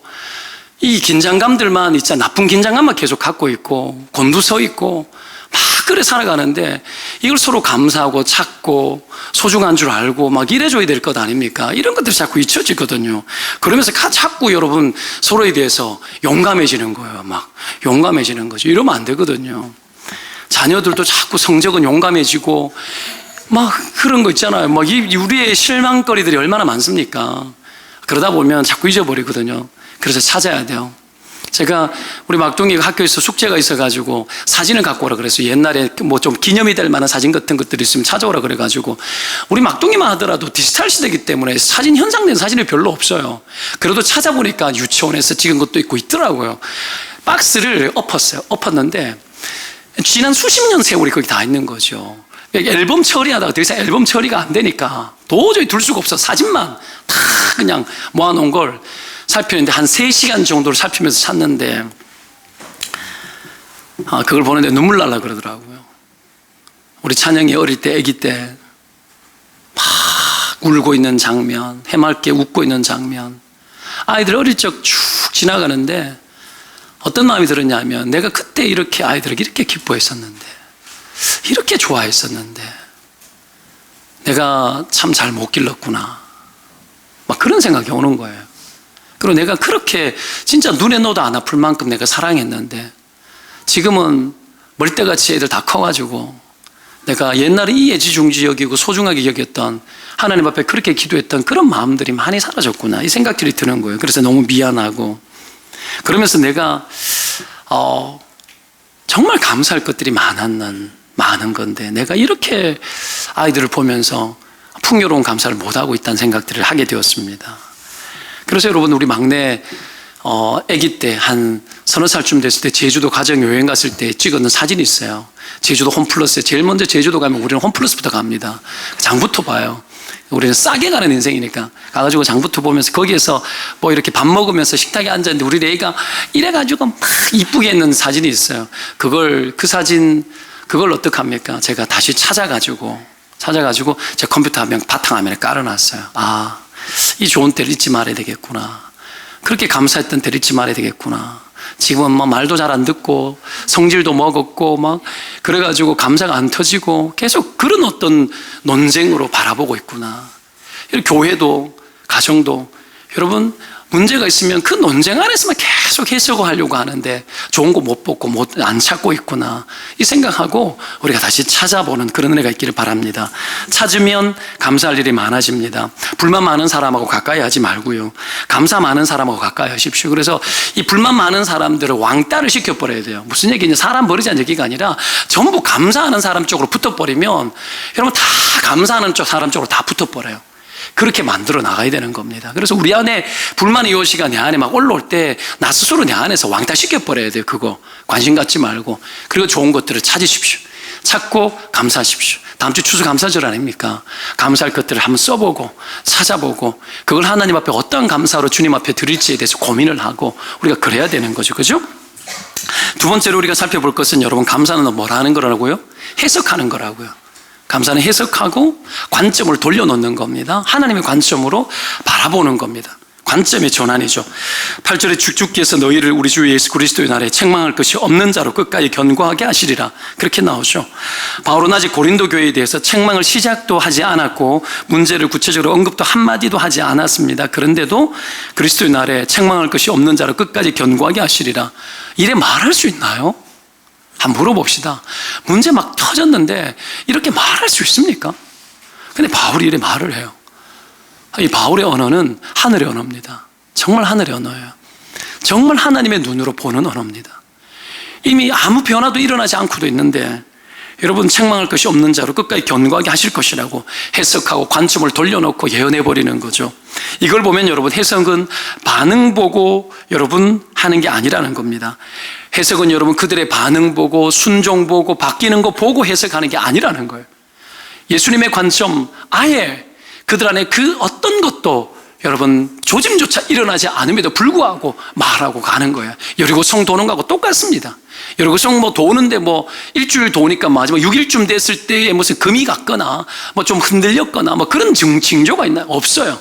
이 긴장감들만 있잖아. 나쁜 긴장감만 계속 갖고 있고 곤두서 있고 막 그래 살아가는데 이걸 서로 감사하고 찾고 소중한 줄 알고 막 이래줘야 될 것 아닙니까? 이런 것들이 자꾸 잊혀지거든요. 그러면서 자꾸 여러분 서로에 대해서 용감해지는 거예요. 막 용감해지는 거죠. 이러면 안 되거든요. 자녀들도 자꾸 성적은 용감해지고 막 그런 거 있잖아요. 막 우리의 실망거리들이 얼마나 많습니까? 그러다 보면 자꾸 잊어버리거든요. 그래서 찾아야 돼요. 제가 우리 막둥이가 학교에서 숙제가 있어가지고 사진을 갖고 오라 그랬어요. 옛날에 뭐 좀 기념이 될 만한 사진 같은 것들이 있으면 찾아오라 그래가지고 우리 막둥이만 하더라도 디지털 시대이기 때문에 사진 현상된 사진이 별로 없어요. 그래도 찾아보니까 유치원에서 찍은 것도 있고 있더라고요. 박스를 엎었어요. 엎었는데 지난 수십 년 세월이 거기 다 있는 거죠. 앨범 처리하다가 더 이상 앨범 처리가 안 되니까 도저히 둘 수가 없어. 사진만 다 그냥 모아놓은 걸 살피는데 한 3시간 정도를 살피면서 찾는데 그걸 보는데 눈물 날라 그러더라고요. 우리 찬영이 어릴 때 아기 때 막 울고 있는 장면, 해맑게 웃고 있는 장면, 아이들 어릴 적 쭉 지나가는데 어떤 마음이 들었냐면 내가 그때 이렇게 아이들에게 이렇게 기뻐했었는데 이렇게 좋아했었는데 내가 참 잘 못 길렀구나 막 그런 생각이 오는 거예요. 그리고 내가 그렇게 진짜 눈에 넣어도 안 아플 만큼 내가 사랑했는데 지금은 멀대같이 애들 다 커가지고 내가 옛날에 이 애지중지 여기고 소중하게 여겼던 하나님 앞에 그렇게 기도했던 그런 마음들이 많이 사라졌구나 이 생각들이 드는 거예요. 그래서 너무 미안하고 그러면서 내가 정말 감사할 것들이 많은 건데 내가 이렇게 아이들을 보면서 풍요로운 감사를 못하고 있다는 생각들을 하게 되었습니다. 그래서 여러분 우리 막내 아기 때 한 서너 살쯤 됐을 때 제주도 가정여행 갔을 때 찍었는 사진이 있어요. 제주도 홈플러스에 제일 먼저 제주도 가면 우리는 홈플러스부터 갑니다. 장부터 봐요. 우리는 싸게 가는 인생이니까 가가지고 장부터 보면서 거기에서 뭐 이렇게 밥 먹으면서 식탁에 앉았는데 우리 애가 이래가지고 막 이쁘게 있는 사진이 있어요. 그 사진 그걸 어떡합니까? 제가 다시 찾아가지고 제 컴퓨터 화면 바탕화면에 깔아놨어요. 이 좋은 때를 잊지 말아야 되겠구나. 그렇게 감사했던 때를 잊지 말아야 되겠구나. 지금은 뭐 말도 잘 안 듣고 성질도 먹었고 막 그래가지고 감사가 안 터지고 계속 그런 어떤 논쟁으로 바라보고 있구나. 교회도 가정도 여러분 문제가 있으면 그 논쟁 안에서만 계속 해석을 하려고 하는데 좋은 거 못 보고 안 찾고 있구나 이 생각하고 우리가 다시 찾아보는 그런 은혜가 있기를 바랍니다. 찾으면 감사할 일이 많아집니다. 불만 많은 사람하고 가까이 하지 말고요, 감사 많은 사람하고 가까이 하십시오. 그래서 이 불만 많은 사람들을 왕따를 시켜버려야 돼요. 무슨 얘기냐, 사람 버리자는 얘기가 아니라 전부 감사하는 사람 쪽으로 붙어버리면 여러분 다 감사하는 사람 쪽으로 다 붙어버려요. 그렇게 만들어 나가야 되는 겁니다. 그래서 우리 안에 불만의 요시가 내 안에 막 올라올 때 나 스스로 내 안에서 왕따시켜버려야 돼요. 그거 관심 갖지 말고. 그리고 좋은 것들을 찾으십시오. 찾고 감사하십시오. 다음 주 추수감사절 아닙니까? 감사할 것들을 한번 써보고 찾아보고 그걸 하나님 앞에 어떤 감사로 주님 앞에 드릴지에 대해서 고민을 하고 우리가 그래야 되는 거죠. 그죠? 두 번째로 우리가 살펴볼 것은 여러분 감사는 뭐라 하는 거라고요? 해석하는 거라고요. 감사는 해석하고 관점을 돌려놓는 겁니다. 하나님의 관점으로 바라보는 겁니다. 관점의 전환이죠. 8절에 주께서 너희를 우리 주 예수 그리스도의 날에 책망할 것이 없는 자로 끝까지 견고하게 하시리라. 그렇게 나오죠. 바울은 아직 고린도 교회에 대해서 책망을 시작도 하지 않았고 문제를 구체적으로 언급도 한마디도 하지 않았습니다. 그런데도 그리스도의 날에 책망할 것이 없는 자로 끝까지 견고하게 하시리라. 이래 말할 수 있나요? 한번 물어봅시다. 문제 막 터졌는데 이렇게 말할 수 있습니까? 근데 바울이 이래 말을 해요. 이 바울의 언어는 하늘의 언어입니다. 정말 하늘의 언어예요. 정말 하나님의 눈으로 보는 언어입니다. 이미 아무 변화도 일어나지 않고도 있는데 여러분 책망할 것이 없는 자로 끝까지 견고하게 하실 것이라고 해석하고 관점을 돌려놓고 예언해버리는 거죠. 이걸 보면 여러분 해석은 반응 보고 여러분 하는 게 아니라는 겁니다. 해석은 여러분 그들의 반응 보고 순종 보고 바뀌는 거 보고 해석하는 게 아니라는 거예요. 예수님의 관점 아예 그들 안에 그 어떤 것도 여러분 조짐조차 일어나지 않음에도 불구하고 말하고 가는 거예요. 여리고성 도는 거하고 똑같습니다. 여리고성 도는데 일주일 도니까 마지막 6일쯤 됐을 때에 무슨 금이 갔거나 좀 흔들렸거나 그런 징조가 있나요? 없어요.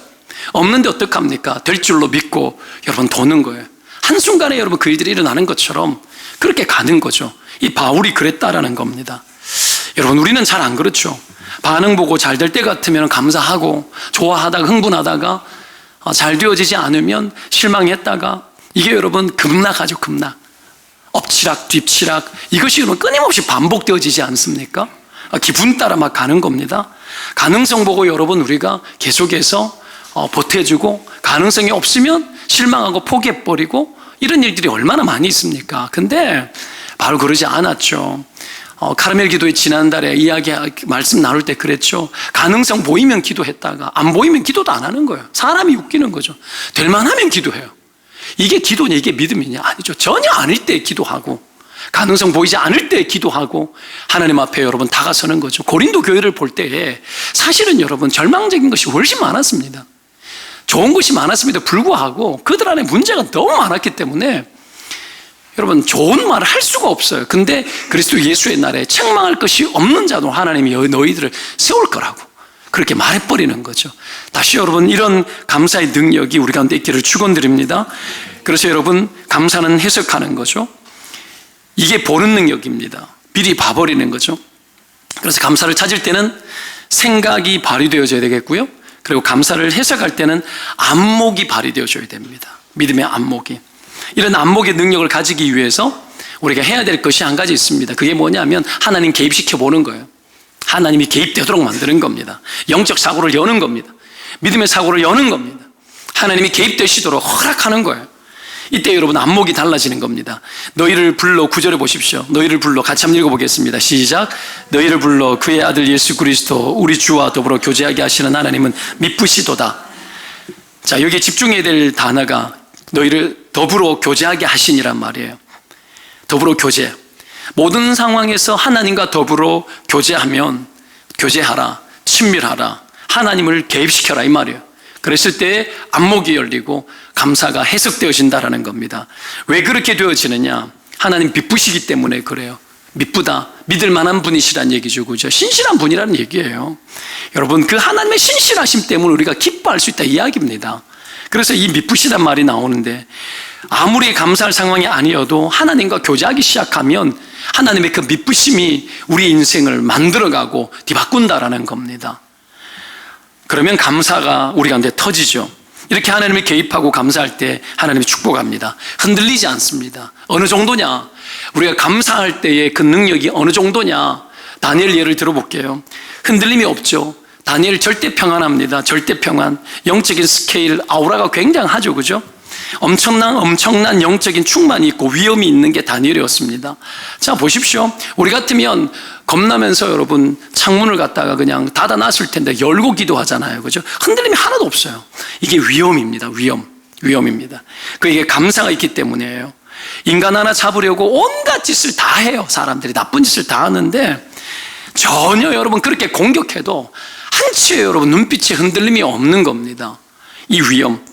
없는데 어떡합니까? 될 줄로 믿고 여러분 도는 거예요. 한순간에 여러분 그 일들이 일어나는 것처럼 그렇게 가는 거죠. 이 바울이 그랬다라는 겁니다. 여러분 우리는 잘 안 그렇죠. 반응 보고 잘 될 때 같으면 감사하고 좋아하다가 흥분하다가 잘 되어지지 않으면 실망했다가 이게 여러분 급락하죠. 급락. 엎치락 뒤치락 이것이 여러분 끊임없이 반복되어지지 않습니까? 기분 따라 막 가는 겁니다. 가능성 보고 여러분 우리가 계속해서 보태주고 가능성이 없으면 실망하고 포기해버리고 이런 일들이 얼마나 많이 있습니까? 근데 바로 그러지 않았죠. 카르멜 기도회 지난달에 말씀 나눌 때 그랬죠. 가능성 보이면 기도했다가 안 보이면 기도도 안 하는 거예요. 사람이 웃기는 거죠. 될 만하면 기도해요. 이게 기도냐 이게 믿음이냐? 아니죠. 전혀 아닐 때 기도하고 가능성 보이지 않을 때 기도하고 하나님 앞에 여러분 다가서는 거죠. 고린도 교회를 볼 때에 사실은 여러분 절망적인 것이 훨씬 많았습니다. 좋은 것이 많았음에도 불구하고 그들 안에 문제가 너무 많았기 때문에 여러분 좋은 말을 할 수가 없어요. 근데 그리스도 예수의 날에 책망할 것이 없는 자도 하나님이 너희들을 세울 거라고 그렇게 말해버리는 거죠. 다시 여러분 이런 감사의 능력이 우리 가운데 있기를 축원드립니다. 그래서 여러분 감사는 해석하는 거죠. 이게 보는 능력입니다. 미리 봐버리는 거죠. 그래서 감사를 찾을 때는 생각이 발휘되어져야 되겠고요. 그리고 감사를 해석할 때는 안목이 발휘되어져야 됩니다. 믿음의 안목이. 이런 안목의 능력을 가지기 위해서 우리가 해야 될 것이 한 가지 있습니다. 그게 뭐냐면 하나님 개입시켜 보는 거예요. 하나님이 개입되도록 만드는 겁니다. 영적 사고를 여는 겁니다. 믿음의 사고를 여는 겁니다. 하나님이 개입되시도록 허락하는 거예요. 이때 여러분 안목이 달라지는 겁니다. 너희를 불러 9절에 보십시오. 너희를 불러 같이 한번 읽어보겠습니다. 시작. 너희를 불러 그의 아들 예수 그리스도 우리 주와 더불어 교제하게 하시는 하나님은 미쁘시도다. 자, 여기에 집중해야 될 단어가 너희를 더불어 교제하게 하시니란 말이에요. 더불어 교제. 모든 상황에서 하나님과 더불어 교제하라, 친밀하라, 하나님을 개입시켜라 이 말이에요. 그랬을 때 안목이 열리고 감사가 해석되어진다라는 겁니다. 왜 그렇게 되어지느냐? 하나님 미쁘시기 때문에 그래요. 미쁘다, 믿을 만한 분이시란 얘기죠. 그죠? 신실한 분이라는 얘기예요. 여러분 그 하나님의 신실하심 때문에 우리가 기뻐할 수 있다 이 이야기입니다. 그래서 이 미쁘시단 말이 나오는데 아무리 감사할 상황이 아니어도 하나님과 교제하기 시작하면 하나님의 그 미쁘심이 우리 인생을 만들어가고 뒤바꾼다라는 겁니다. 그러면 감사가 우리 가운데 터지죠. 이렇게 하나님이 개입하고 감사할 때 하나님이 축복합니다. 흔들리지 않습니다. 어느 정도냐? 우리가 감사할 때의 그 능력이 어느 정도냐? 다니엘 예를 들어볼게요. 흔들림이 없죠. 다니엘 절대 평안합니다. 절대 평안. 영적인 스케일, 아우라가 굉장하죠. 그죠? 엄청난 영적인 충만이 있고 위험이 있는 게 다니엘이었습니다. 자, 보십시오. 우리 같으면 겁나면서 여러분 창문을 갖다가 그냥 닫아놨을 텐데 열고 기도하잖아요. 그죠? 흔들림이 하나도 없어요. 이게 위험입니다. 위험입니다. 그게 감사가 있기 때문이에요. 인간 하나 잡으려고 온갖 짓을 다 해요. 사람들이 나쁜 짓을 다 하는데 전혀 여러분 그렇게 공격해도 한치의 여러분 눈빛에 흔들림이 없는 겁니다. 이 위험.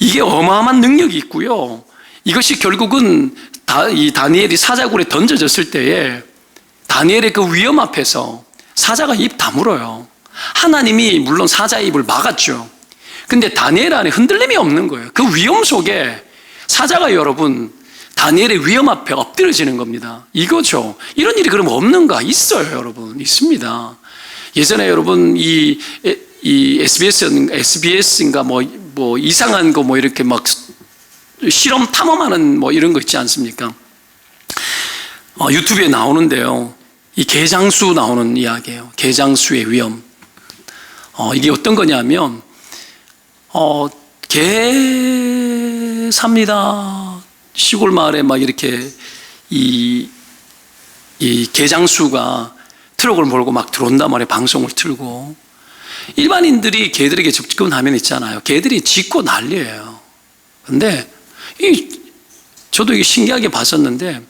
이게 어마어마한 능력이 있고요. 이것이 결국은 이 다니엘이 사자굴에 던져졌을 때에 다니엘의 그 위험 앞에서 사자가 입 다물어요. 하나님이 물론 사자의 입을 막았죠. 근데 다니엘 안에 흔들림이 없는 거예요. 그 위험 속에 사자가 여러분 다니엘의 위험 앞에 엎드려지는 겁니다. 이거죠. 이런 일이 그럼 없는가? 있어요, 여러분. 있습니다. 예전에 여러분 이 SBS인가 뭐 이상한 거 뭐 이렇게 막 실험 탐험하는 뭐 이런 거 있지 않습니까? 유튜브에 나오는데요. 이 개장수 나오는 이야기예요. 개장수의 위험. 이게 어떤 거냐면 개 삽니다. 시골 마을에 막 이렇게 이 개장수가 트럭을 몰고 막 들어온단 말이에요. 방송을 틀고. 일반인들이 개들에게 접근하면 있잖아요. 개들이 짖고 난리예요. 근데 저도 이게 신기하게 봤었는데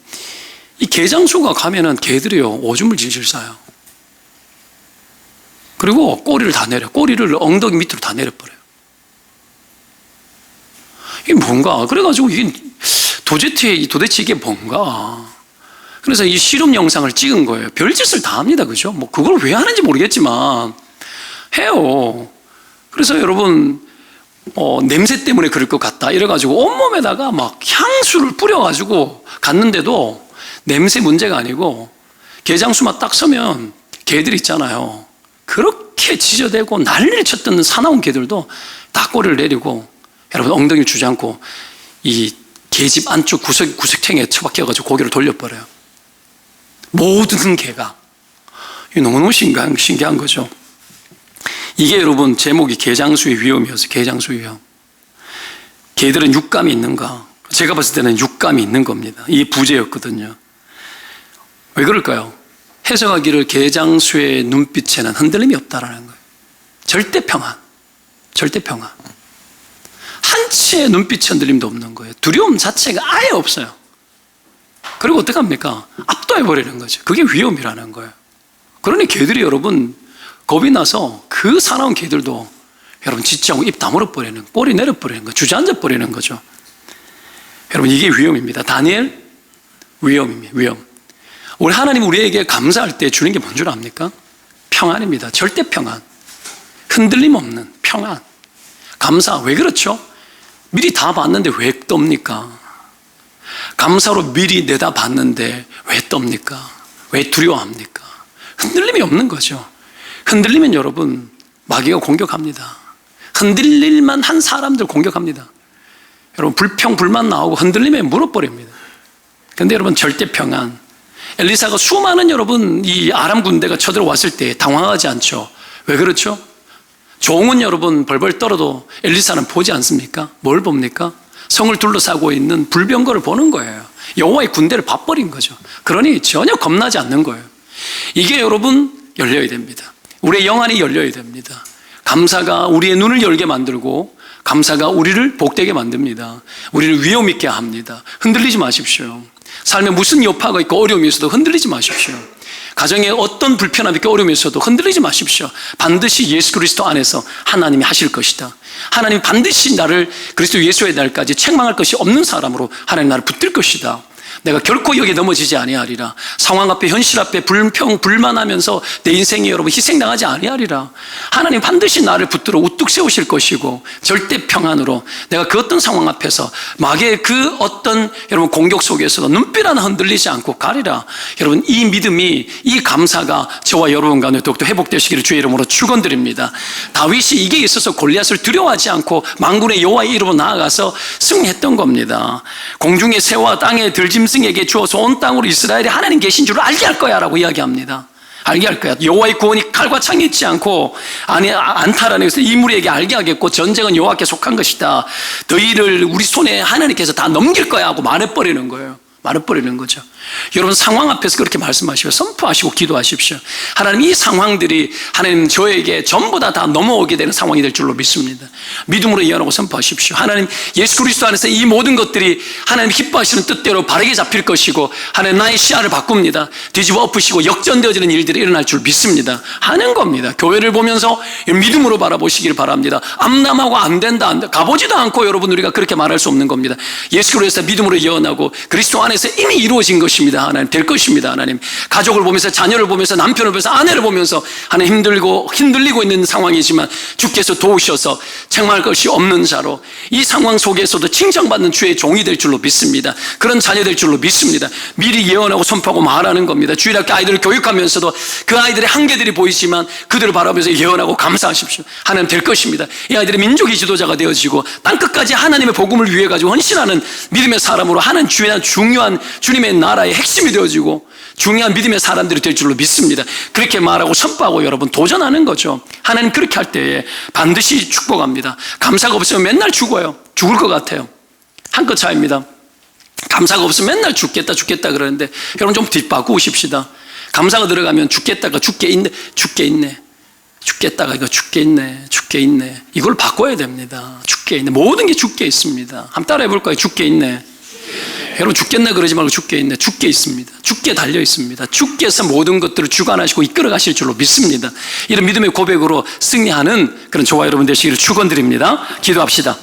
이 개장수가 가면은 개들이요 오줌을 질질 싸요. 그리고 꼬리를 엉덩이 밑으로 다 내려버려요. 이게 뭔가? 그래가지고 이게 도대체 이게 뭔가? 그래서 이 실험 영상을 찍은 거예요. 별짓을 다 합니다. 그죠? 뭐 그걸 왜 하는지 모르겠지만 해요. 그래서 여러분 냄새 때문에 그럴 것 같다 이래가지고 온몸에다가 막 향수를 뿌려가지고 갔는데도 냄새 문제가 아니고 개장수만 딱 서면 개들 있잖아요. 그렇게 지저대고 난리를 쳤던 사나운 개들도 다 꼬리를 내리고 여러분 엉덩이를 주지 않고 이 개집 안쪽 구석탱이에 처박혀가지고 고개를 돌려버려요. 모든 개가. 이게 너무너무 신기한 거죠. 이게 여러분 제목이 개장수의 위험이었어요. 개장수의 위험. 개들은 육감이 있는가? 제가 봤을 때는 육감이 있는 겁니다. 이게 부재였거든요. 왜 그럴까요? 해석하기를 개장수의 눈빛에는 흔들림이 없다라는 거예요. 절대 평안. 한치의 눈빛의 흔들림도 없는 거예요. 두려움 자체가 아예 없어요. 그리고 어떻게 합니까? 압도해버리는 거죠. 그게 위험이라는 거예요. 그러니 개들이 여러분 겁이 나서 그 사나운 개들도 여러분 짖자고 입 다물어버리는, 꼬리 내려버리는 거, 주저앉아버리는 거죠. 여러분 이게 위험입니다. 다니엘 위험입니다. 위험. 우리 하나님 우리에게 감사할 때 주는 게 뭔 줄 압니까? 평안입니다. 절대 평안. 흔들림 없는 평안. 감사. 왜 그렇죠? 미리 다 봤는데 왜 떱니까? 감사로 미리 내다 봤는데 왜 떱니까? 왜 두려워합니까? 흔들림이 없는 거죠. 흔들리면 여러분 마귀가 공격합니다. 흔들릴만 한 사람들 공격합니다. 여러분 불평 불만 나오고 흔들리면 물어버립니다. 그런데 여러분 절대 평안. 엘리사가 수많은 여러분 이 아람 군대가 쳐들어왔을 때 당황하지 않죠. 왜 그렇죠? 종은 여러분 벌벌 떨어도 엘리사는 보지 않습니까? 뭘 봅니까? 성을 둘러싸고 있는 불병거를 보는 거예요. 여호와의 군대를 봐버린 거죠. 그러니 전혀 겁나지 않는 거예요. 이게 여러분 열려야 됩니다. 우리의 영안이 열려야 됩니다. 감사가 우리의 눈을 열게 만들고 감사가 우리를 복되게 만듭니다. 우리를 위험 있게 합니다. 흔들리지 마십시오. 삶에 무슨 여파가 있고 어려움이 있어도 흔들리지 마십시오. 가정에 어떤 불편함이 있고 어려움이 있어도 흔들리지 마십시오. 반드시 예수 그리스도 안에서 하나님이 하실 것이다. 하나님이 반드시 나를 그리스도 예수의 날까지 책망할 것이 없는 사람으로 하나님 나를 붙들 것이다. 내가 결코 여기에 넘어지지 아니하리라. 상황 앞에 현실 앞에 불만하면서 내 인생이 여러분 희생당하지 아니하리라. 하나님 반드시 나를 붙들어 우뚝 세우실 것이고 절대 평안으로 내가 그 어떤 상황 앞에서 마귀의 그 어떤 여러분 공격 속에서도 눈빛 하나 흔들리지 않고 가리라. 여러분 이 믿음이 이 감사가 저와 여러분 가운데 더욱더 회복되시기를 주의 이름으로 축원드립니다. 다윗이 이게 있어서 골리앗을 두려워하지 않고 만군의 여호와의 이름으로 나아가서 승리했던 겁니다. 공중의 새와 땅의 들짐승에게 주어서 온 땅으로 이스라엘이 하나님 계신 줄을 알게 할 거야 라고 이야기합니다. 알게 할 거야. 여호와의 구원이 칼과 창이 있지 않고 안타라는 것을 이 무리에게 알게 하겠고 전쟁은 여호와께 속한 것이다. 너희를 우리 손에 하나님께서 다 넘길 거야 하고 말해버리는 거예요. 말해버리는 거죠. 여러분 상황 앞에서 그렇게 말씀하시고 선포하시고 기도하십시오. 하나님 이 상황들이 하나님 저에게 전부 다 넘어오게 되는 상황이 될 줄로 믿습니다. 믿음으로 예언하고 선포하십시오. 하나님 예수 그리스도 안에서 이 모든 것들이 하나님 기뻐하시는 뜻대로 바르게 잡힐 것이고 하나님 나의 시야를 바꿉니다. 뒤집어 엎으시고 역전되어지는 일들이 일어날 줄 믿습니다. 하는 겁니다. 교회를 보면서 믿음으로 바라보시길 바랍니다. 암담하고 안 된다 가보지도 않고 여러분 우리가 그렇게 말할 수 없는 겁니다. 예수 그리스도 믿음으로 예언하고 그리스도 안에서 안에서 이미 이루어진 것입니다. 하나님 될 것입니다. 하나님 가족을 보면서 자녀를 보면서 남편을 보면서 아내를 보면서 하나님 흔들리고 있는 상황이지만 주께서 도우셔서 책망할 것이 없는 자로 이 상황 속에서도 칭찬받는 주의 종이 될 줄로 믿습니다. 그런 자녀 될 줄로 믿습니다. 미리 예언하고 선포하고 말하는 겁니다. 주일학교 아이들을 교육하면서도 그 아이들의 한계들이 보이지만 그들을 바라보면서 예언하고 감사하십시오. 하나님 될 것입니다. 이 아이들이 민족의 지도자가 되어지고 땅끝까지 하나님의 복음을 위해 가지고 헌신하는 믿음의 사람으로 하는 중요한 주님의 나라의 핵심이 되어지고 중요한 믿음의 사람들이 될 줄로 믿습니다. 그렇게 말하고 선포하고 여러분 도전하는 거죠. 하나님 그렇게 할 때에 반드시 축복합니다. 감사가 없으면 맨날 죽어요. 죽을 것 같아요. 한 끗 차이입니다. 감사가 없으면 맨날 죽겠다 그러는데 여러분 좀 뒷바꾸십시다. 감사가 들어가면 죽겠다가 죽게 있네. 죽겠다가 이거 죽게 있네. 이걸 바꿔야 됩니다. 죽게 있네. 모든 게 죽게 있습니다. 한번 따라해 볼까요? 죽게 있네. 여러분 죽겠네 그러지 말고 죽게 있네. 죽게 있습니다. 죽게 달려 있습니다. 주께서 모든 것들을 주관하시고 이끌어 가실 줄로 믿습니다. 이런 믿음의 고백으로 승리하는 그런 저와 여러분 되시기를 축원드립니다. 기도합시다.